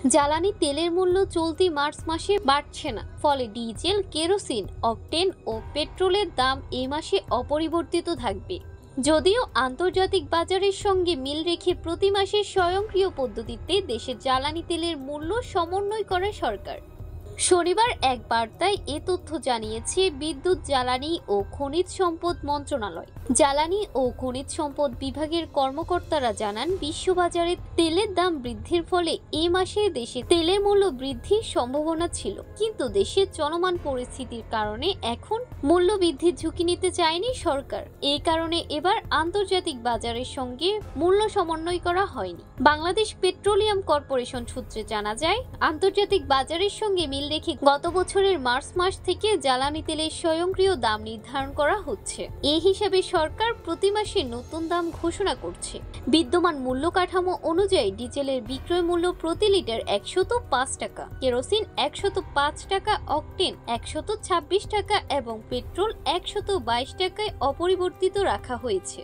জ্বালানি তেলের মূল্য চলতি মার্চ মাসে বাড়ছে না, ফলে ডিজেল, কেরোসিন, অকটেন ও পেট্রোলের দাম এ মাসে অপরিবর্তিত থাকবে। যদিও আন্তর্জাতিক বাজারের সঙ্গে মিল রেখে প্রতি মাসে স্বয়ংক্রিয় পদ্ধতিতে দেশের জ্বালানি তেলের মূল্য সমন্বয় করে সরকার। শনিবার এক বার্তায় এ তথ্য জানিয়েছে বিদ্যুৎ, জ্বালানি ও খনিজ সম্পদ মন্ত্রণালয়। জ্বালানি ও খনিজ সম্পদ বিভাগের কর্মকর্তারা জানান, বিশ্ববাজারে তেলের দাম বৃদ্ধির ফলে এ মাসে দেশে তেলের মূল্য বৃদ্ধির সম্ভাবনা ছিল, কিন্তু দেশের চলমান পরিস্থিতির কারণে এখন মূল্য বৃদ্ধির ঝুঁকি নিতে চায়নি সরকার। এই কারণে এবার আন্তর্জাতিক বাজারের সঙ্গে মূল্য সমন্বয় করা হয়নি। বাংলাদেশ পেট্রোলিয়াম কর্পোরেশন সূত্রে জানা যায়, আন্তর্জাতিক বাজারের সঙ্গে মিল রেখে গত বছরের মার্চ মাস থেকে জ্বালানি তেলের স্বয়ংক্রিয় দাম নির্ধারণ করা হচ্ছে। এই হিসাবে সরকার প্রতি মাসে নতুন দাম ঘোষণা করছে। বিদ্যমান মূল্য কাঠামো অনুযায়ী ডিজেলের বিক্রয় মূল্য প্রতি লিটার 105 টাকা, কেরোসিন 105 টাকা, অকটেন 126 টাকা এবং পেট্রোল 122 টাকায় অপরিবর্তিত রাখা হয়েছে।